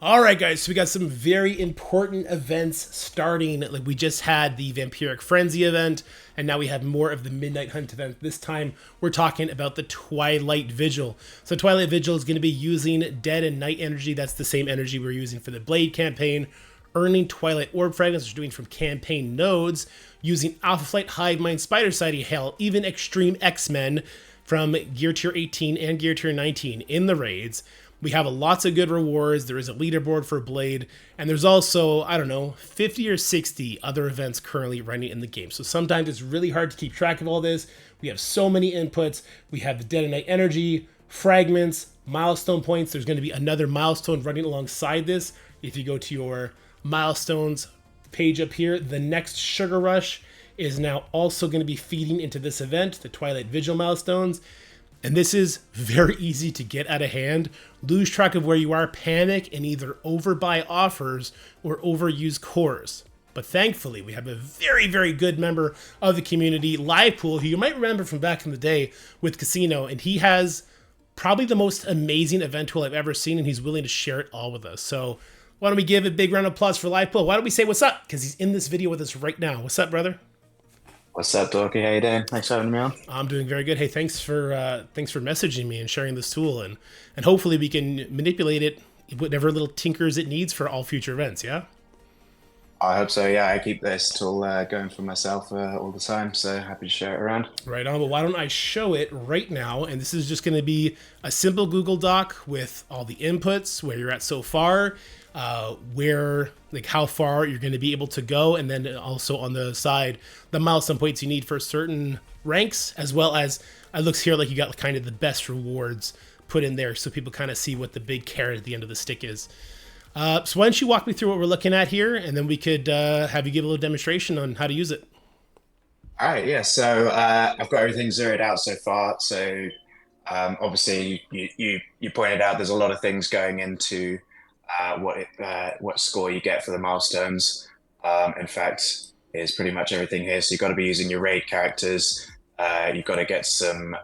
All right, guys, so we got some very important events starting. Like we just had the Vampiric Frenzy event, and now we have more of the Midnight Hunt event. This time, we're talking about the Twilight Vigil. So Twilight Vigil is going to be using Dead and Night energy. That's the same energy we're using for the Blade campaign. Earning Twilight Orb Fragments, which we're doing from campaign nodes. Using Alpha Flight, Hive Mind, Spider Society, hell, even Extreme X-Men from Gear Tier 18 and Gear Tier 19 in the raids. We have lots of good rewards. There is a leaderboard for Blade, and there's also, I don't know, 50 or 60 other events currently running in the game. So sometimes it's really hard to keep track of all this. We have so many inputs. We have the Dead and Night energy, fragments, milestone points. There's going to be another milestone running alongside this. If you go to your milestones page up here, the next Sugar Rush is now also going to be feeding into this event, the Twilight Vigil milestones. And this is very easy to get out of hand, lose track of where you are, panic, and either overbuy offers or overuse cores. But thankfully, we have a very, very good member of the community, Livepool, who you might remember from back in the day with Casino, and he has probably the most amazing event tool I've ever seen, and he's willing to share it all with us. So why don't we give a big round of applause for Livepool? Why don't we say what's up? Because he's in this video with us right now. What's up, brother? What's up, Dorky? How you doing? Thanks for having me on. I'm doing very good. Hey, thanks for messaging me and sharing this tool, and hopefully we can manipulate it whatever little tinkers it needs for all future events. Yeah. I hope so. Yeah, I keep this tool going for myself all the time, so happy to share it around. Right on. But why don't I show it right now? And this is just going to be a simple Google Doc with all the inputs, where you're at so far, where, like, how far you're going to be able to go, and then also on the side the milestone points you need for certain ranks, as well as it looks here like you got kind of the best rewards put in there, so people kind of see what the big carrot at the end of the stick is. So why don't you walk me through what we're looking at here, and then we could have you give a little demonstration on how to use it. All right, yeah. So I've got everything zeroed out so far. So obviously, you pointed out there's a lot of things going into what score you get for the milestones. In fact, is pretty much everything here. So you've got to be using your raid characters. You've got to get some.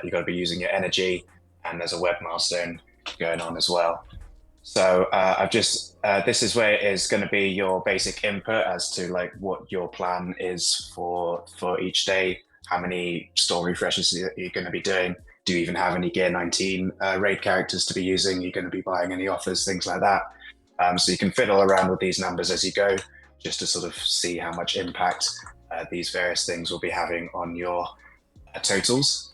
You've got to be using your energy, and there's a web milestone going on as well. So I've just this is where it is going to be your basic input as to like what your plan is for each day. How many store refreshes you're going to be doing? Do you even have any Gear 19 raid characters to be using? You're going to be buying any offers, things like that. So you can fiddle around with these numbers as you go, just to sort of see how much impact these various things will be having on your totals.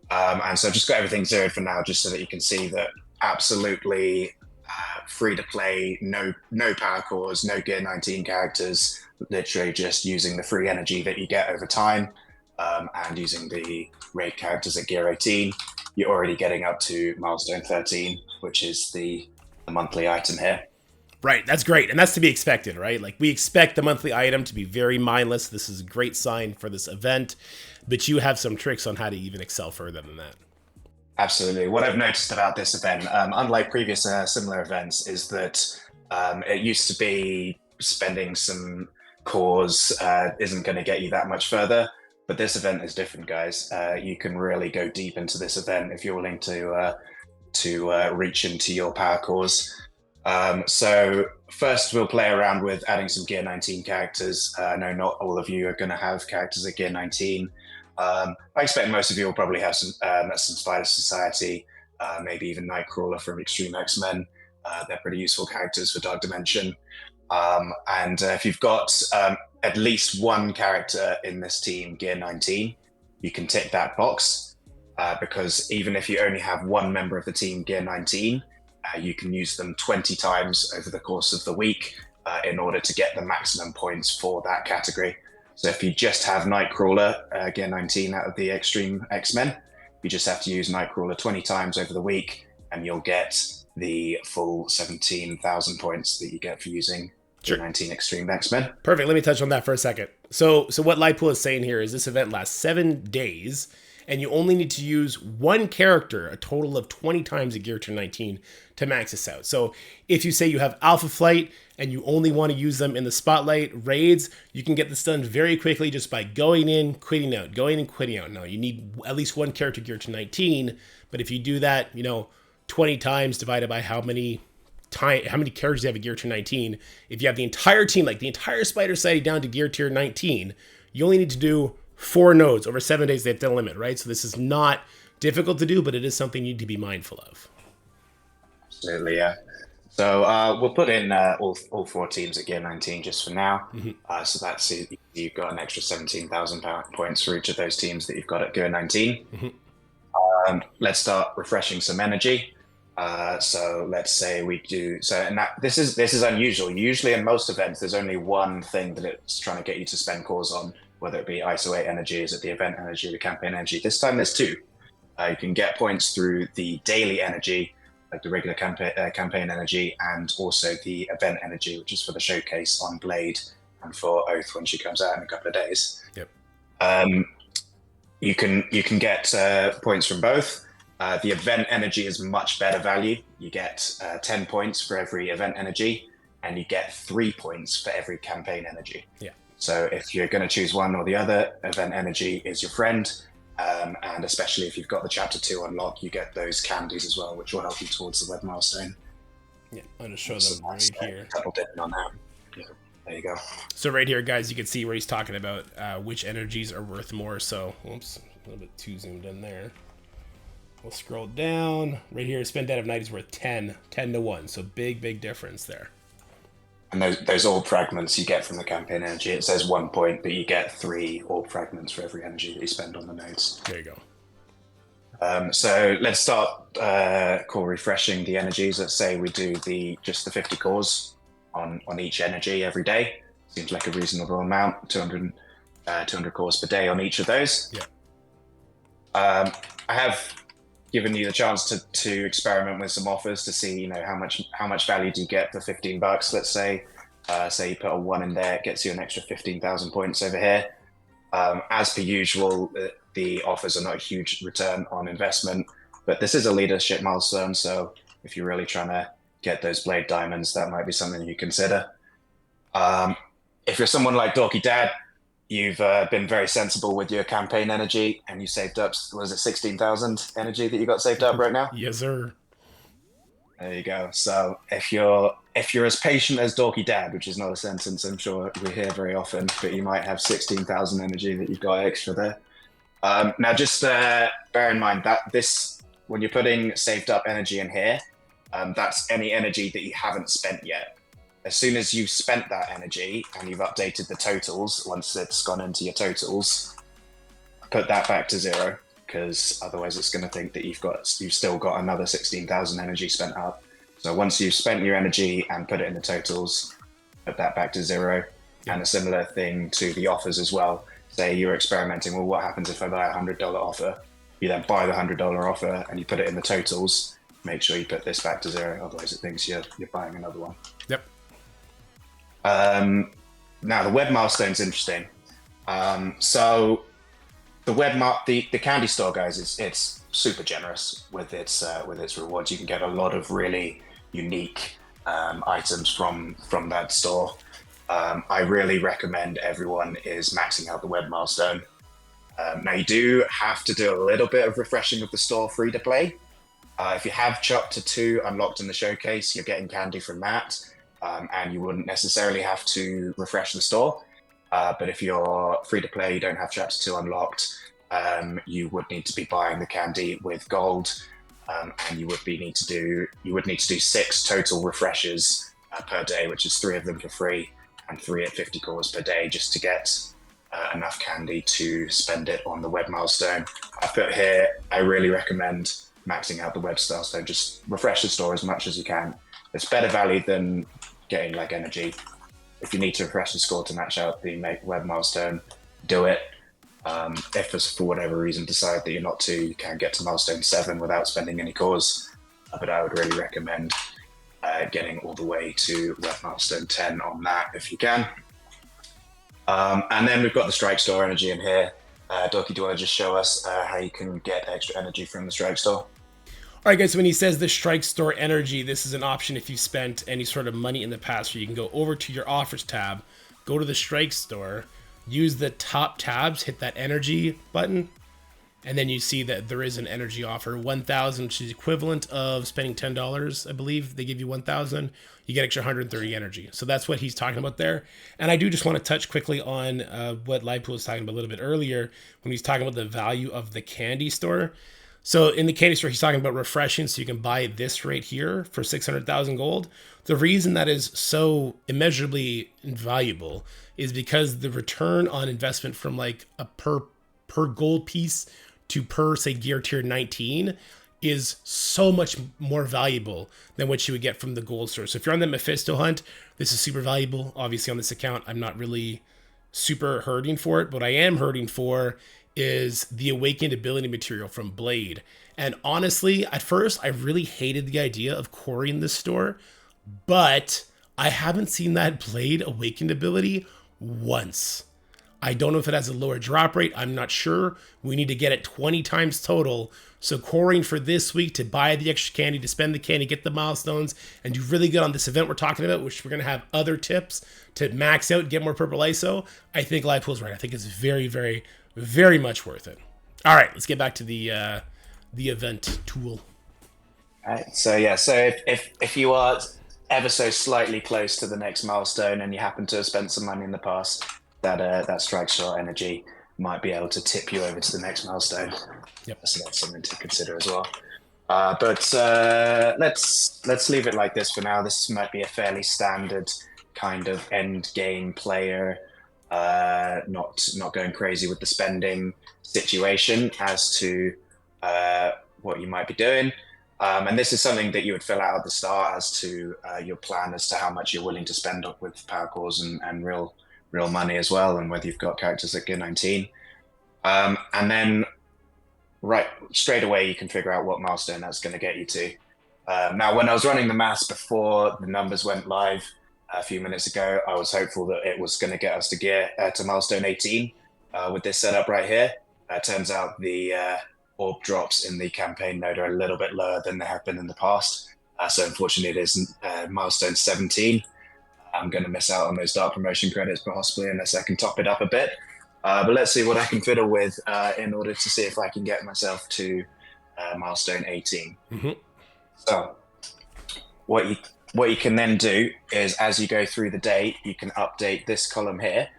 And so I've just got everything zeroed for now, just so that you can see that absolutely free to play, no power cores, no Gear 19 characters, literally just using the free energy that you get over time, and using the raid characters at Gear 18. You're already getting up to milestone 13, which is the monthly item here. Right, that's great, and that's to be expected, right? Like, we expect the monthly item to be very mindless. This is a great sign for this event, but you have some tricks on how to even excel further than that. Absolutely. What I've noticed about this event, unlike previous similar events, is that it used to be spending some cores isn't going to get you that much further. But this event is different, guys. You can really go deep into this event if you're willing to reach into your power cores. So first, we'll play around with adding some Gear 19 characters. I know not all of you are going to have characters at Gear 19. I expect most of you will probably have some Spider Society, maybe even Nightcrawler from Extreme X-Men. They're pretty useful characters for Dark Dimension. And if you've got at least one character in this team, Gear 19, you can tick that box, because even if you only have one member of the team, Gear 19, you can use them 20 times over the course of the week in order to get the maximum points for that category. So if you just have Nightcrawler, Gear 19 out of the Extreme X-Men, you just have to use Nightcrawler 20 times over the week, and you'll get the full 17,000 points that you get for using Gear 19 Extreme X-Men. Perfect. Let me touch on that for a second. So what Livepool is saying here is this event lasts 7 days, and you only need to use one character a total of 20 times a Gear Tier 19 to max this out. So if you say you have Alpha Flight and you only want to use them in the Spotlight raids, you can get this done very quickly just by going in, quitting out, going in, quitting out. Now, you need at least one character Gear Tier 19, but if you do that, 20 times divided by how many how many characters you have at gear tier 19. If you have the entire team, like the entire Spider Society down to gear tier 19, you only need to do 4 nodes over 7 days. They have the limit, right? So this is not difficult to do, but it is something you need to be mindful of. Absolutely, yeah. So we'll put in all 4 teams at gear 19 just for now. So that's you've got an extra 17,000 points for each of those teams that you've got at gear 19. Let's start refreshing some energy. So let's say we do so, and this is unusual. Usually in most events, there's only one thing that it's trying to get you to spend cores on, whether it be ISO 8 energy, is it the event energy, the campaign energy. This time there's 2. You can get points through the daily energy, like the regular campaign energy, and also the event energy, which is for the showcase on Blade and for Oath when she comes out in a couple of days. Yep. You can get points from both. The event energy is much better value. You get 10 points for every event energy, and you get 3 points for every campaign energy. Yeah. So if you're going to choose one or the other, event energy is your friend. And especially if you've got the chapter 2 unlock, you get those candies as well, which will help you towards the web milestone. Yeah, I'm going to show them right here. Double dipping on that. Yeah, there you go. So right here, guys, you can see where he's talking about which energies are worth more. So, oops, a little bit too zoomed in there. We'll scroll down. Right here, Spend Dead of Night is worth 10 to 1. So big difference there. And those orb fragments you get from the campaign energy, it says 1 point, but you get 3 orb fragments for every energy that you spend on the nodes. There you go. So let's start core refreshing the energies. Let's say we do just the 50 cores on each energy every day. Seems like a reasonable amount, 200 cores per day on each of those. Yeah. I have given you the chance to experiment with some offers to see, how much value do you get for $15. Let's say you put a 1 in there, it gets you an extra 15,000 points over here. As per usual, the offers are not a huge return on investment, but this is a leadership milestone. So if you're really trying to get those Blade Diamonds, that might be something you consider. If you're someone like Dorky Dad, you've been very sensible with your campaign energy, and you saved up, was it 16,000 energy that you got saved up right now? Yes, sir. There you go. So if you're as patient as Dorky Dad, which is not a sentence I'm sure we hear very often, but you might have 16,000 energy that you've got extra there. Now, just bear in mind that when you're putting saved up energy in here, that's any energy that you haven't spent yet. As soon as you've spent that energy and you've updated the totals, once it's gone into your totals, put that back to 0, because otherwise it's going to think that you've still got another 16,000 energy spent up. So once you've spent your energy and put it in the totals, put that back to 0. Yeah. And a similar thing to the offers as well. Say you're experimenting, well, what happens if I buy a $100 offer? You then buy the $100 offer and you put it in the totals. Make sure you put this back to 0, otherwise it thinks you're buying another one. Yep. Now the web milestone's interesting. So the the candy store, guys, it's super generous with its rewards. You can get a lot of really unique items from that store. I really recommend everyone is maxing out the web milestone. Now you do have to do a little bit of refreshing of the store free to play. If you have chapter 2 unlocked in the showcase, you're getting candy from that. And you wouldn't necessarily have to refresh the store. But if you're free to play, you don't have chapter 2 unlocked, you would need to be buying the candy with gold, and you would need to do 6 total refreshes per day, which is 3 of them for free and 3 at 50 cores per day, just to get enough candy to spend it on the web milestone. I put here, I really recommend maxing out the web milestone. Just refresh the store as much as you can. It's better value than getting like energy. If you need to refresh the score to match out the web milestone, do it. If for whatever reason decide that you're not to, you can get to milestone 7 without spending any cores. But I would really recommend getting all the way to web milestone 10 on that if you can. And then we've got the Strike Store energy in here. Dorky, do you want to just show us how you can get extra energy from the Strike Store? All right, guys, so when he says the Strike Store energy, this is an option if you've spent any sort of money in the past, where you can go over to your offers tab, go to the Strike Store, use the top tabs, hit that energy button, And then you see that there is an energy offer, 1,000, which is equivalent of spending $10. I believe they give you 1,000. You get extra 130 energy. So that's what he's talking about there. And I do just want to touch quickly on what Livepool was talking about a little bit earlier when he's talking about the value of the candy store. So in the candy store, he's talking about refreshing. So you can buy this right here for 600,000 gold. The reason that is so immeasurably invaluable is because the return on investment from like a per gold piece to per say gear tier 19 is so much more valuable than what you would get from the gold store. So if you're on the Mephisto hunt, this is super valuable. Obviously on this account, I'm not really super hurting for it. What I am hurting for is the awakened ability material from Blade. And honestly, at first, I really hated the idea of quarrying this store, but I haven't seen that Blade awakened ability once. I don't know if it has a lower drop rate. I'm not sure. We need to get it 20 times total. So quarrying for this week to buy the extra candy, to spend the candy, get the milestones, and do really good on this event we're talking about, which we're going to have other tips to max out, get more purple ISO. I think Livepool's right. I think it's very, very, very much worth it. All right, let's get back to the event tool. All right. So yeah. So if you are ever so slightly close to the next milestone and you happen to have spent some money in the past, that strike shot energy might be able to tip you over to the next milestone. Yep. So that's something to consider as well. But let's leave it like this for now. This might be a fairly standard kind of end game player, not going crazy with the spending situation as to what you might be doing. And this is something that you would fill out at the start as to your plan as to how much you're willing to spend up with power cores and real money as well, and whether you've got characters at gear 19. And then right straight away you can figure out what milestone that's going to get you to. Now, when I was running the maths before the numbers went live a few minutes ago, I was hopeful that it was going to get us to milestone 18 with this setup right here. Turns out the orb drops in the campaign node are a little bit lower than they have been in the past. So unfortunately, it is milestone 17. I'm going to miss out on those dark promotion credits possibly unless I can top it up a bit. But let's see what I can fiddle with in order to see if I can get myself to milestone 18. Mm-hmm. So what you can then do is, as you go through the day, you can update this column here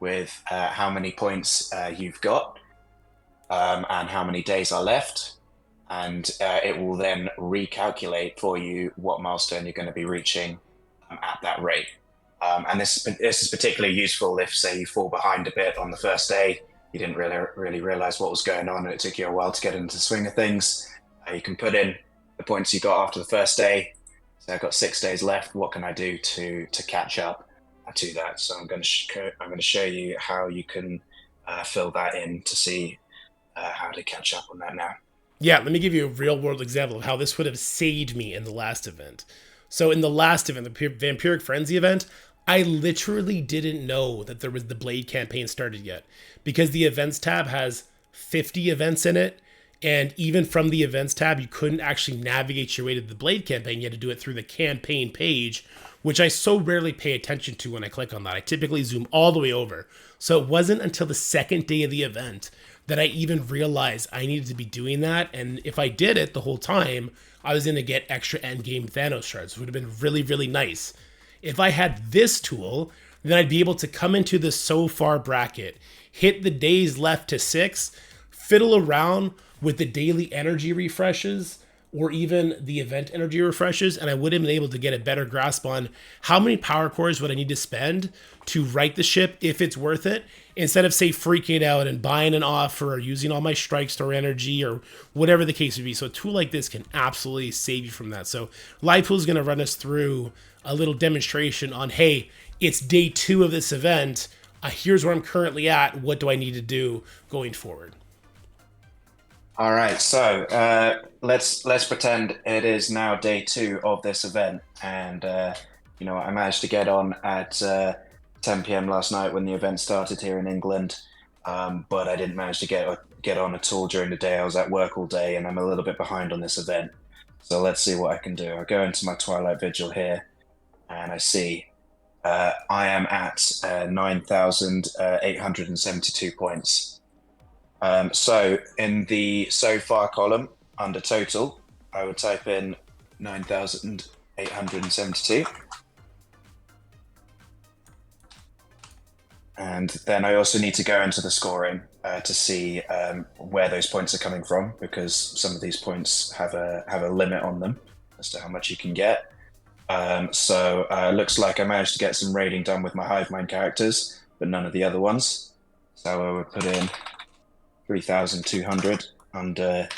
with how many points you've got and how many days are left. And it will then recalculate for you what milestone you're going to be reaching at that rate. And this is particularly useful if, say, you fall behind a bit on the first day, you didn't really realize what was going on, and it took you a while to get into the swing of things. You can put in the points you got after the first day. So I've got 6 days left. What can I do to catch up to that? So I'm going to show you how you can fill that in to see how to catch up on that now. Yeah, let me give you a real world example of how this would have saved me in the last event. So in the last event, the Vampiric Frenzy event, I literally didn't know that there was the Blade campaign started yet, because the events tab has 50 events in it. And even from the events tab, you couldn't actually navigate your way to the Blade campaign. You had to do it through the campaign page, which I so rarely pay attention to when I click on that. I typically zoom all the way over. So it wasn't until the second day of the event that I even realized I needed to be doing that. And if I did it the whole time, I was going to get extra endgame Thanos shards. It would have been really, really nice. If I had this tool, then I'd be able to come into the so far bracket, hit the days left to 6, fiddle around with the daily energy refreshes or even the event energy refreshes, and I would have been able to get a better grasp on how many power cores would I need to spend to right the ship if it's worth it, instead of, say, freaking out and buying an offer or using all my strike store energy or whatever the case would be. So a tool like this can absolutely save you from that. So Livepool is going to run us through a little demonstration on, hey, it's day 2 of this event. Here's where I'm currently at. What do I need to do going forward? All right, so let's pretend it is now day 2 of this event, and I managed to get on at 10 p.m. last night when the event started here in England, but I didn't manage to get on at all during the day. I was at work all day, and I'm a little bit behind on this event. So let's see what I can do. I go into my Twilight Vigil here, and I see I am at 9,872 points. So in the so far column under total, I would type in 9,872. And then I also need to go into the scoring to see where those points are coming from, because some of these points have a limit on them as to how much you can get. So looks like I managed to get some raiding done with my Hive Mind characters, but none of the other ones. So I would put in 3,200 under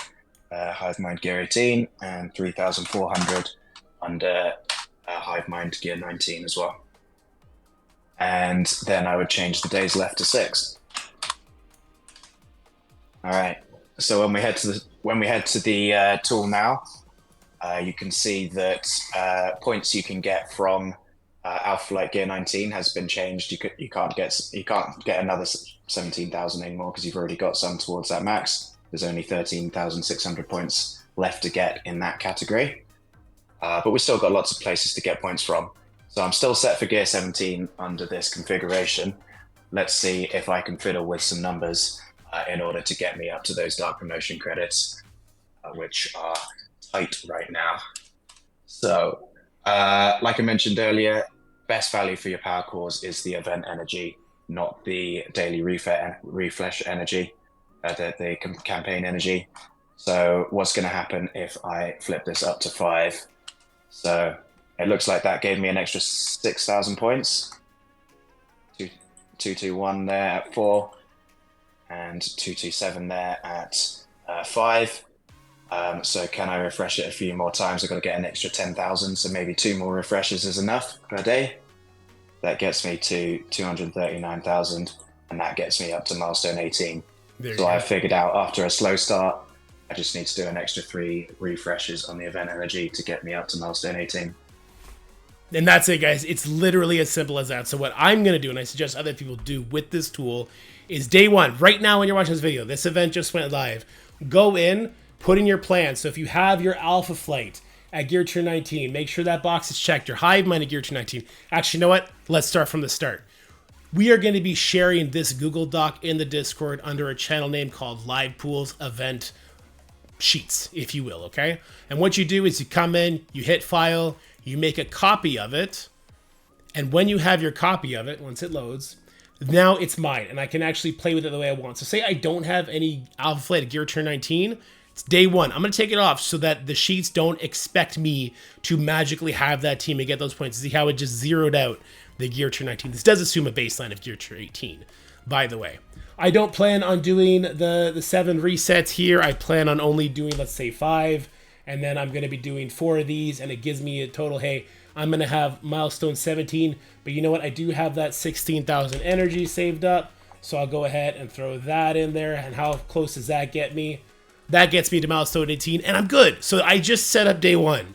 Hive Mind Gear 18 and 3,400 under Hive Mind Gear 19 as well. And then I would change the days left to 6. All right. So when we head to the tool now, you can see that points you can get from Alpha Flight Gear 19 has been changed. You can't get another 17,000 anymore because you've already got some towards that max. There's only 13,600 points left to get in that category, but we've still got lots of places to get points from. So I'm still set for Gear 17 under this configuration. Let's see if I can fiddle with some numbers in order to get me up to those Dark Promotion credits, which are tight right now. So, like I mentioned earlier, best value for your power cores is the event energy, not the daily refresh energy, the campaign energy. So what's going to happen if I flip this up to 5? So it looks like that gave me an extra 6,000 points. 221 there at 4, and 227 there at 5. So can I refresh it a few more times? I've got to get an extra 10,000, so maybe 2 more refreshes is enough per day. That gets me to 239,000, and that gets me up to milestone 18. So I figured out after a slow start, I just need to do an extra 3 refreshes on the event energy to get me up to milestone 18. And that's it, guys. It's literally as simple as that. So what I'm going to do, and I suggest other people do with this tool, is day 1, right now when you're watching this video, this event just went live, go in, put in your plan. So if you have your Alpha Flight at Gear Tier 19, make sure that box is checked. Your Hive Mind at Gear Tier 19. Actually, you know what? Let's start from the start. We are going to be sharing this Google Doc in the Discord under a channel name called Live Pools Event Sheets, if you will, okay? And what you do is you come in, you hit File, you make a copy of it, and when you have your copy of it, once it loads, now it's mine, and I can actually play with it the way I want. So say I don't have any Alpha Flight at Gear Tier 19, it's day 1. I'm going to take it off so that the sheets don't expect me to magically have that team and get those points. See how it just zeroed out the Gear Tier 19. This does assume a baseline of Gear Tier 18, by the way. I don't plan on doing the 7 resets here. I plan on only doing, let's say, 5. And then I'm going to be doing 4 of these, and it gives me a total, hey, I'm going to have milestone 17. But you know what? I do have that 16,000 energy saved up. So I'll go ahead and throw that in there. And how close does that get me? That gets me to milestone 18, and I'm good. So I just set up day 1.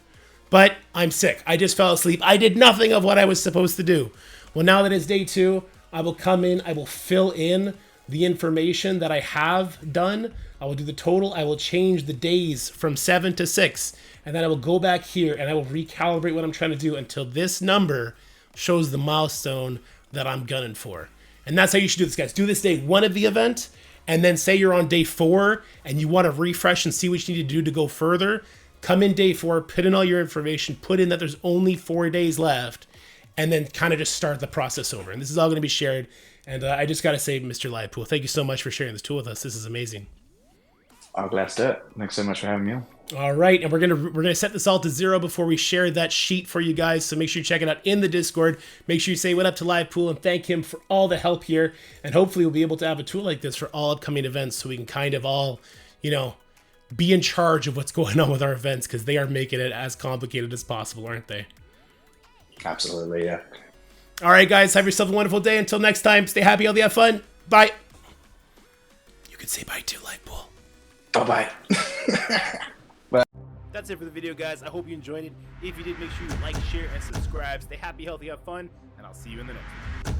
But I'm sick. I just fell asleep. I did nothing of what I was supposed to do. Well, now that it's day 2, I will come in. I will fill in the information that I have done. I will do the total. I will change the days from 7 to 6. And then I will go back here and I will recalibrate what I'm trying to do until this number shows the milestone that I'm gunning for. And that's how you should do this, guys. Do this day 1 of the event. And then say you're on day 4 and you want to refresh and see what you need to do to go further. Come in day 4, put in all your information, put in that there's only 4 days left, and then kind of just start the process over. And this is all going to be shared. And I just got to say, Mr. Live Pool, thank you so much for sharing this tool with us. This is amazing. I'm glad to do it. Thanks so much for having me on. All right, and we're gonna set this all to 0 before we share that sheet for you guys. So make sure you check it out in the Discord. Make sure you say what up to Live Pool and thank him for all the help here. And hopefully we'll be able to have a tool like this for all upcoming events, so we can kind of all, you know, be in charge of what's going on with our events, because they are making it as complicated as possible, aren't they? Absolutely, yeah. All right, guys, have yourself a wonderful day. Until next time, stay happy, healthy, have fun. Bye. You can say bye too, Live Pool. Bye-bye. That's it for the video, guys. I hope you enjoyed it. If you did, make sure you like, share, and subscribe. Stay happy, healthy, have fun, and I'll see you in the next one.